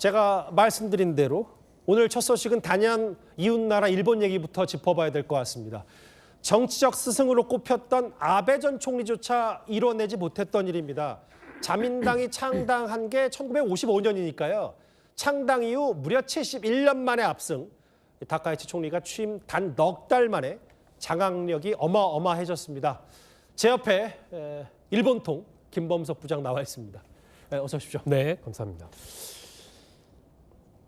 제가 말씀드린 대로 오늘 첫 소식은 단연 이웃나라 일본 얘기부터 짚어봐야 될 것 같습니다. 정치적 스승으로 꼽혔던 아베 전 총리조차 이뤄내지 못했던 일입니다. 자민당이 창당한 게 1955년이니까요. 창당 이후 무려 71년 만에 압승. 다카이치 총리가 취임 단 넉 달 만에 장악력이 어마어마해졌습니다. 제 옆에 일본통 김범석 부장 나와 있습니다. 어서 오십시오. 네, 감사합니다.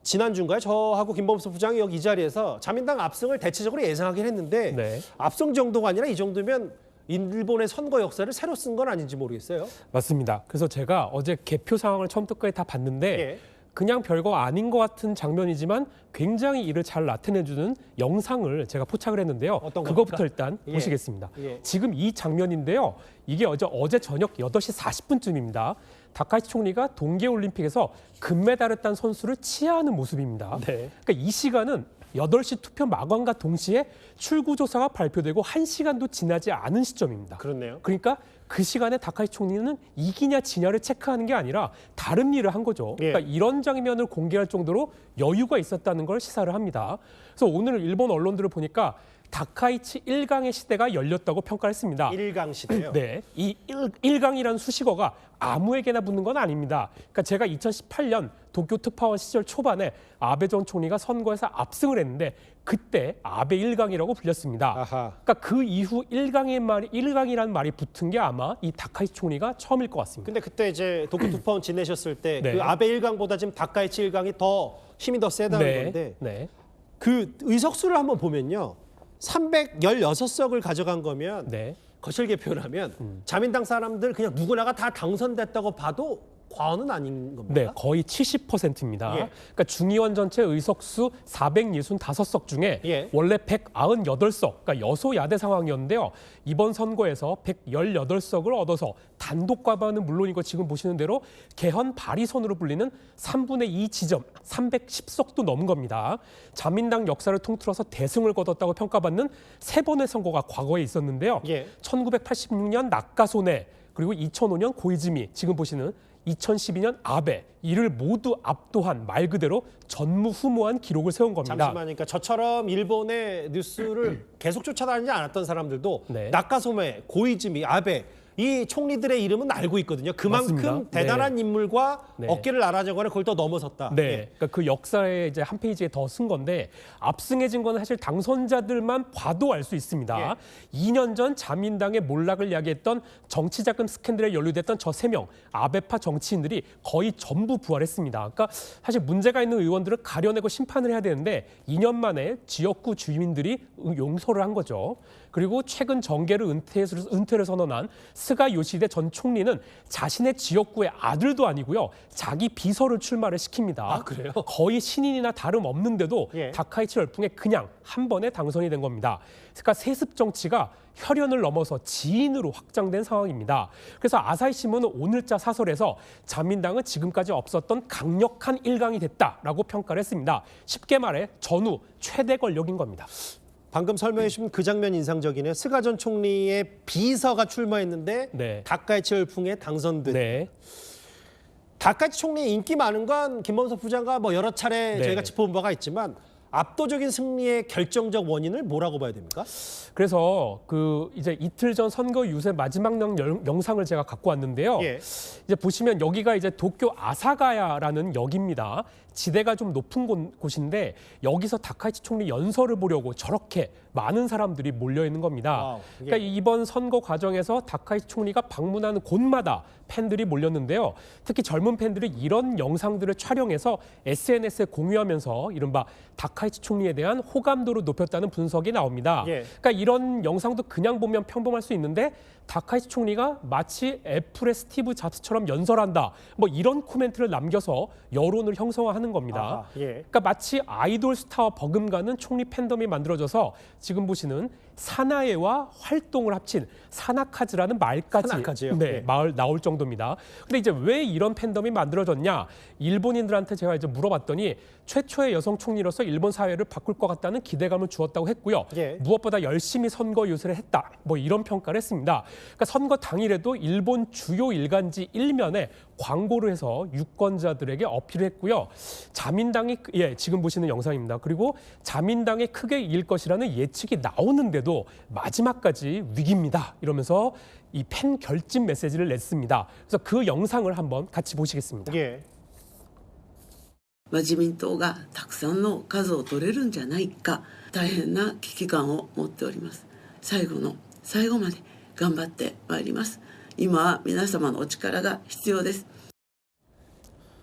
지난주인가요? 저하고 김범석 부장이 여기 이 자리에서 자민당 압승을 대체적으로 예상하긴 했는데 네. 압승 정도가 아니라 이 정도면 일본의 선거 역사를 새로 쓴 건 아닌지 모르겠어요. 맞습니다. 그래서 제가 어제 개표 상황을 처음부터 끝까지 다 봤는데 예. 그냥 별거 아닌 것 같은 장면이지만 굉장히 이를 잘 나타내주는 영상을 제가 포착을 했는데요. 어떤 그거부터 겁니까? 일단 예. 보시겠습니다. 예. 지금 이 장면인데요. 이게 어제 저녁 8시 40분쯤입니다. 다카이치 총리가 동계올림픽에서 금메달을 딴 선수를 치하하는 모습입니다. 네. 그러니까 이 시간은 8시 투표 마감과 동시에 출구조사가 발표되고 1시간도 지나지 않은 시점입니다. 그렇네요. 그러니까 그 시간에 다카이치 총리는 이기냐 지냐를 체크하는 게 아니라 다른 일을 한 거죠. 예. 그러니까 이런 장면을 공개할 정도로 여유가 있었다는 걸 시사를 합니다. 그래서 오늘 일본 언론들을 보니까 다카이치 1강의 시대가 열렸다고 평가를 했습니다. 1강 시대요. 네, 이 1강이라는 수식어가 아무에게나 붙는 건 아닙니다. 그러니까 제가 2018년 도쿄 특파원 시절 초반에 아베 전 총리가 선거에서 압승을 했는데 그때 아베 1강이라고 불렸습니다. 아하. 그러니까 그 이후 1강이라는 말이 붙은 게 아마 이 다카이치 총리가 처음일 것 같습니다. 근데 그때 이제 도쿄 특파원 지내셨을 때 그 네. 아베 1강보다 지금 다카이치 1강이 더 힘이 더 세다는 건데 네. 그 의석수를 한번 보면요. 316석을 가져간 거면 네. 거칠게 표현하면 자민당 사람들 그냥 누구나가 다 당선됐다고 봐도 과언은 아닌 겁니다. 네, 거의 70%입니다. 예. 그러니까 중의원 전체 의석수 465석 중에 예. 원래 198석, 그러니까 여소야대 상황이었는데요. 이번 선거에서 118석을 얻어서 단독 과반은 물론이고 지금 보시는 대로 개헌 발의선으로 불리는 3분의 2 지점, 310석도 넘은 겁니다. 자민당 역사를 통틀어서 대승을 거뒀다고 평가받는 세 번의 선거가 과거에 있었는데요. 예. 1986년 나카소네, 그리고 2005년 고이즈미, 지금 보시는 2012년 아베, 이를 모두 압도한 말 그대로 전무후무한 기록을 세운 겁니다. 잠시만, 그러니까 저처럼 일본의 뉴스를 계속 쫓아다니지 않았던 사람들도 네. 나카소메, 고이즈미, 아베 이 총리들의 이름은 알고 있거든요. 그만큼 맞습니다. 대단한 인물과 네. 어깨를 나란하거나 그걸 더 넘어섰다. 네, 예. 그러니까 그 역사에 이제 한 페이지에 더 쓴 건데 압승해진 건 사실 당선자들만 봐도 알 수 있습니다. 예. 2년 전 자민당의 몰락을 야기했던 정치자금 스캔들에 연루됐던 저 3명 아베파 정치인들이 거의 전부 부활했습니다. 그러니까 사실 문제가 있는 의원들을 가려내고 심판을 해야 되는데 2년 만에 지역구 주민들이 용서를 한 거죠. 그리고 최근 정계를 은퇴를 선언한 스가 요시히데 전 총리는 자신의 지역구의 아들도 아니고요. 자기 비서를 출마를 시킵니다. 아, 그래요? 거의 신인이나 다름없는데도 예. 다카이치 열풍에 그냥 한 번에 당선이 된 겁니다. 그러니까 세습 정치가 혈연을 넘어서 지인으로 확장된 상황입니다. 그래서 아사히 신문은 오늘자 사설에서 자민당은 지금까지 없었던 강력한 1강이 됐다라고 평가를 했습니다. 쉽게 말해 전후 최대 권력인 겁니다. 방금 설명해 주신 그 장면 인상적이네요. 스가 전 총리의 비서가 출마했는데 네. 다카이치 열풍에 당선된. 네. 다카이치 총리 인기 많은 건 김범석 부장과 뭐 여러 차례 네. 저희가 짚어본 바가 있지만 압도적인 승리의 결정적 원인을 뭐라고 봐야 됩니까? 그래서 그 이제 이틀 전 선거 유세 마지막 영상을 제가 갖고 왔는데요. 예. 이제 보시면 여기가 이제 도쿄 아사가야라는 역입니다. 지대가 좀 높은 곳인데 여기서 다카이치 총리 연설을 보려고 저렇게 많은 사람들이 몰려 있는 겁니다. 와우, 예. 그러니까 이번 선거 과정에서 다카이치 총리가 방문하는 곳마다 팬들이 몰렸는데요. 특히 젊은 팬들이 이런 영상들을 촬영해서 SNS에 공유하면서 이른바 다카이치 총리에 대한 호감도를 높였다는 분석이 나옵니다. 예. 그러니까 이런 영상도 그냥 보면 평범할 수 있는데 다카이치 총리가 마치 애플의 스티브 잡스처럼 연설한다. 뭐 이런 코멘트를 남겨서 여론을 형성화하는 겁니다. 아하, 예. 그러니까 마치 아이돌 스타와 버금가는 총리 팬덤이 만들어져서 지금 보시는 사나이와 활동을 합친 사나카즈라는 말까지 사나카즈요? 네, 예. 말 나올 정도입니다. 근데 이제 왜 이런 팬덤이 만들어졌냐? 일본인들한테 제가 이제 물어봤더니 최초의 여성 총리로서 일본 사회를 바꿀 것 같다는 기대감을 주었다고 했고요. 예. 무엇보다 열심히 선거 유세를 했다. 뭐 이런 평가를 했습니다. 그러니까 선거 당일에도 일본 주요 일간지 1면에 광고를 해서 유권자들에게 어필을 했고요. 자민당이 지금 보시는 영상입니다. 그리고 자민당이 크게 이길 것이라는 예측이 나오는데도 마지막까지 위기입니다. 이러면서 이 팬 결집 메시지를 냈습니다. 그래서 그 영상을 한번 같이 보시겠습니다. 예. 自民党がたくさんの数を取れるんじゃないか大変な危機感を持っております。最後の最後まで頑張ってまいります。今は皆様のお力が必要です。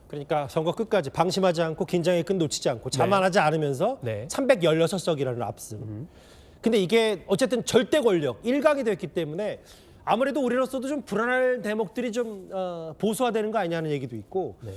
그러니까 선거 끝까지 방심하지 않고 긴장의 끈 놓치지 않고 자만하지 않으면서 네. 316석이라는 압승. 근데 이게 어쨌든 절대 권력 1강이 됐기 때문에 아무래도 우리로서도 좀 불안할 대목들이 좀 보수화되는 거 아니냐는 얘기도 있고 네.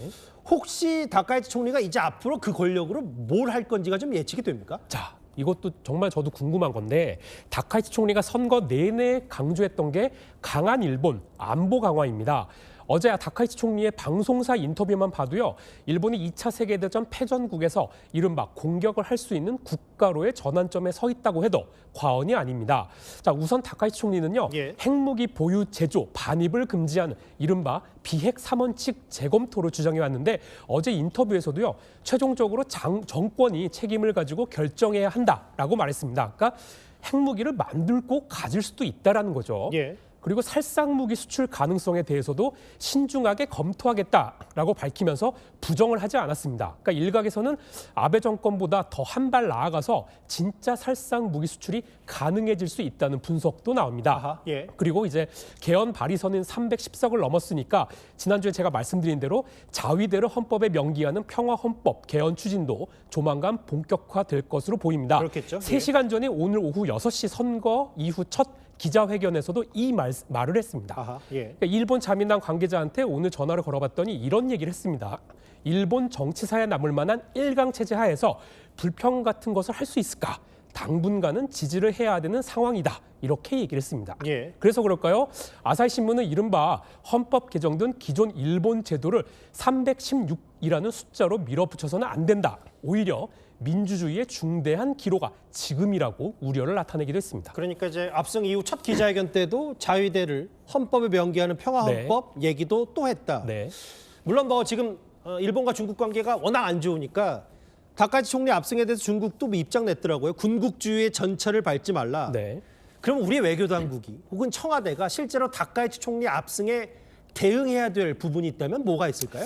혹시 다카이치 총리가 이제 앞으로 그 권력으로 뭘 할 건지가 좀 예측이 됩니까? 자, 이것도 정말 저도 궁금한 건데 다카이치 총리가 선거 내내 강조했던 게 강한 일본, 안보 강화입니다. 어제 다카이치 총리의 방송사 인터뷰만 봐도요. 일본이 2차 세계대전 패전국에서 이른바 공격을 할 수 있는 국가로의 전환점에 서 있다고 해도 과언이 아닙니다. 자, 우선 다카이치 총리는요. 예. 핵무기 보유, 제조, 반입을 금지하는 이른바 비핵 3원칙 재검토를 주장해 왔는데 어제 인터뷰에서도요. 최종적으로 정권이 책임을 가지고 결정해야 한다라고 말했습니다. 그러니까 핵무기를 만들고 가질 수도 있다라는 거죠. 예. 그리고 살상무기 수출 가능성에 대해서도 신중하게 검토하겠다라고 밝히면서 부정을 하지 않았습니다. 그러니까 일각에서는 아베 정권보다 더 한 발 나아가서 진짜 살상무기 수출이 가능해질 수 있다는 분석도 나옵니다. 아하, 예. 그리고 이제 개헌 발의선은 310석을 넘었으니까 지난주에 제가 말씀드린 대로 자위대를 헌법에 명기하는 평화헌법 개헌 추진도 조만간 본격화될 것으로 보입니다. 그렇겠죠. 3시간 전에 오늘 오후 6시 선거 이후 첫 기자회견에서도 이 말을 했습니다. 아하, 예. 그러니까 일본 자민당 관계자한테 오늘 전화를 걸어봤더니 이런 얘기를 했습니다. 일본 정치사에 남을 만한 1강 체제 하에서 불평 같은 것을 할 수 있을까? 당분간은 지지를 해야 되는 상황이다. 이렇게 얘기를 했습니다. 예. 그래서 그럴까요? 아사히 신문은 이른바 헌법 개정된 기존 일본 제도를 316이라는 숫자로 밀어붙여서는 안 된다. 오히려 민주주의의 중대한 기로가 지금이라고 우려를 나타내기도 했습니다. 그러니까 이제 압승 이후 첫 기자회견 때도 자위대를 헌법에 명기하는 평화헌법 얘기도 또 했다. 네. 물론 뭐 지금 일본과 중국 관계가 워낙 안 좋으니까 다카이치 총리 압승에 대해서 중국도 뭐 입장 냈더라고요. 군국주의의 전철을 밟지 말라. 네. 그럼 우리 외교당국이 혹은 청와대가 실제로 다카이치 총리 압승에 대응해야 될 부분이 있다면 뭐가 있을까요?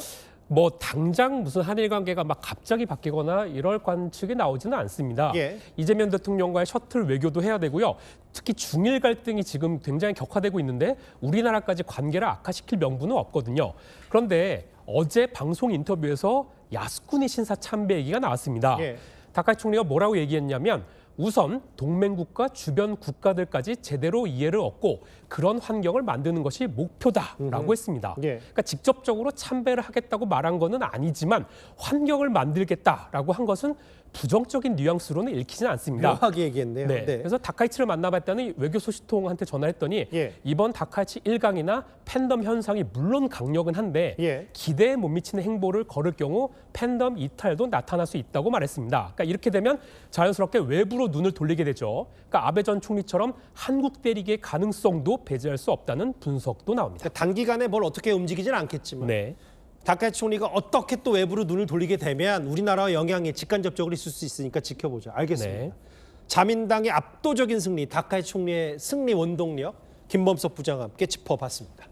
뭐 당장 무슨 한일 관계가 막 갑자기 바뀌거나 이럴 관측이 나오지는 않습니다. 예. 이재명 대통령과의 셔틀 외교도 해야 되고요. 특히 중일 갈등이 지금 굉장히 격화되고 있는데 우리나라까지 관계를 악화시킬 명분은 없거든요. 그런데 어제 방송 인터뷰에서 야스쿠니 신사 참배 얘기가 나왔습니다. 예. 다카이치 총리가 뭐라고 얘기했냐면 우선 동맹국가 주변 국가들까지 제대로 이해를 얻고 그런 환경을 만드는 것이 목표다라고 했습니다. 예. 그러니까 직접적으로 참배를 하겠다고 말한 것은 아니지만 환경을 만들겠다라고 한 것은 부정적인 뉘앙스로는 읽히지는 않습니다. 묘하게 얘기했네요. 네. 네. 그래서 다카이치를 만나봤더니 외교소식통한테 전화했더니 예. 이번 다카이치 1강이나 팬덤 현상이 물론 강력은 한데 예. 기대에 못 미치는 행보를 걸을 경우 팬덤 이탈도 나타날 수 있다고 말했습니다. 그러니까 이렇게 되면 자연스럽게 외부로 눈을 돌리게 되죠. 그러니까 아베 전 총리처럼 한국 대리기의 가능성도 배제할 수 없다는 분석도 나옵니다. 그러니까 단기간에 뭘 어떻게 움직이지는 않겠지만 네. 다카이치 총리가 어떻게 또 외부로 눈을 돌리게 되면 우리나라와 영향이 직간접적으로 있을 수 있으니까 지켜보자. 알겠습니다. 네. 자민당의 압도적인 승리, 다카이치 총리의 승리 원동력, 김범석 부장과 함께 짚어봤습니다.